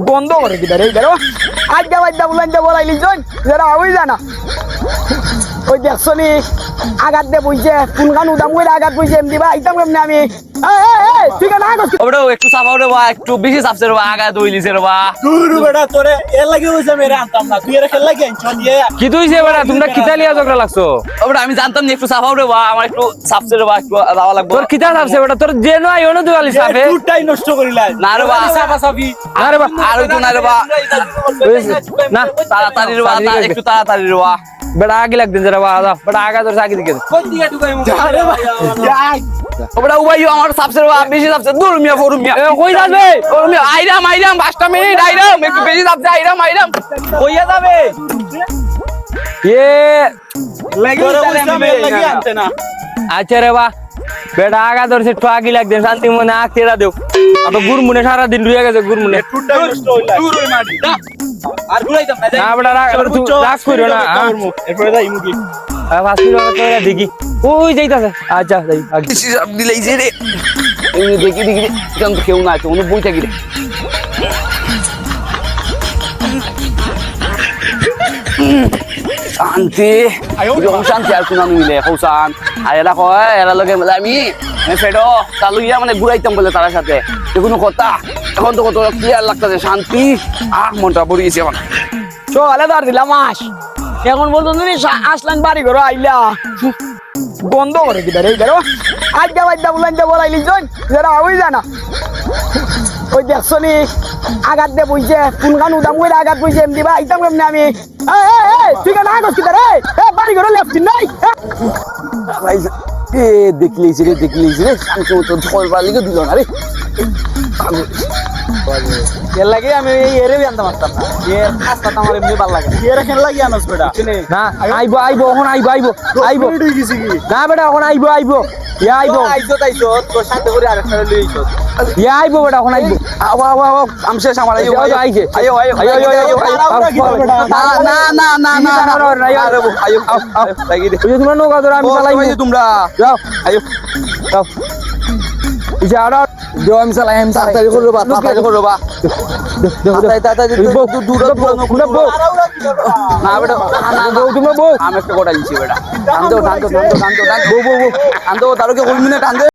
বন্ধ করে কি রে বেরো আজ্ঞা বাজ্ঞা বুলান দে বলাইলি জয় যারা হই জানা ওই দেখছনি আগাত দে বইছে কোনখান উদাম কইরা আগাত বইছে এমদি বা আইতাম কেমনে আমি ঠিক আছে না গো ওবড়ো একটু সাফাও রে বা একটু বেশি সাফছে রে বা আগা দইলিছে রে বা দূর বেটা তোরে এর লাগি হইছে মেরে আনতাম না তুই এর খেল লাগি আনছ দিয়ে কি তুইছে বেটা তোমরা কিতালিয়া ঝগড়া লাগছো ওবড়ো আমি জানতাম না একটু সাফাও রে বা আমার একটু সাফছে রে বা একটু দাওয়া লাগবে তোর কিতা সাফছে বেটা তোর যে নয় ওনো দুয়ালি সাফে দুটাই নষ্ট করিলাই না রে বা সাফা সাফি না রে বা আর হইতো না রে বা না তাড়াতাড়ি রে বা একটু তাড়াতাড়ি রে বা বেটা আগে লাগদিন জরা বা দাও বেটা আগা তোর সাকি দিকে কোন দিকে ঢুকাই মু আরে ভাই ওবড়ো উবাইও আমার সাফছে রে বা বেশি সাফছে দূর মিয়া ফরুম মিয়া কই যাবে ও মিয়া আইরাম 5 মিনিট আইরাম একটু বেশি সাফছে আইরাম কইয়া যাবে এ লাগি হইছে মেরে লাগি আনতে না আচ্ছা রে বা বেটা আগা তোর সে একটু আগে লাগদিন শান্তি মনে আগ তেরা দেও আ তো গুরমুনে সারা দিন রুইয়া গেছে গুরমুনে দুটাই নষ্ট হইলাই দূর হই মাটি আর ঘুরাইতাম না না বেটা তুই রাগ কইরো না এরপরে যাই মুগি ফাসিল তোরা দেখি ওই যাইতাছে আচ্ছা যাই আগে বেশি সাফ দিলাইছে রে এই দেখি দেখি কেন কেউ না তো অনু বই থাকি রে শান্তি যখন শান্তি আর কোনো মিলে কৌশান আর এরা কয় এরা লগে মেলে আমি ফেডো চালু গিয়া মানে ঘুরাইতাম বলে তার সাথে কোনো কথা এখন তো কত ক্লিয়ার লাগতেছে শান্তি মনটা ভরিয়েছে আমার চলে ধর দিলাম মাস এখন বলতো তুমি আসলেন বাড়ি ঘর আইলা বন্ধ করে কি রে বেরো আজ্ঞা বাজ্ঞা বুলান দে বলাইলি জয় যারা হই জানা ওই দেখছনি আগাত দে বইছে কোনখান উদাম কইরা আগাত বইছে এমদি বা আইতাম কেমনে আমি ঠিক আছে না গো কি রে বাড়ি ঘর লেফট নাই এ দেখলেইছে রে শান্তি মতো ধরবার লিগে দিল না রে এর লাগি আমি এই এরে আনতে পারতাম না এর কাজটা আমার এমনি ভালো লাগে এর খেল লাগি আনস বেটা না আইবো এখন আইবো তুই গেছি কি না বেটা এখন আইবো ইয়া আইবো আইছো তোর সাথে করে আরেকটা লইছো ইয়া আইবো বেটা এখন আইবো আও আমি শেষ আমার আইও আইছে আইও না আইও লাগি দে তোমরা নৌকা ধরে আমি চালাইবো তোমরা যাও আইও যাও ইসা আড়া দেও আমি চালাই তাড়াতাড়ি করো বা না বেটা তোমরা বউ আমি একটা কোটা দিছি বেটা টান দো তারকে কইমি না টান দে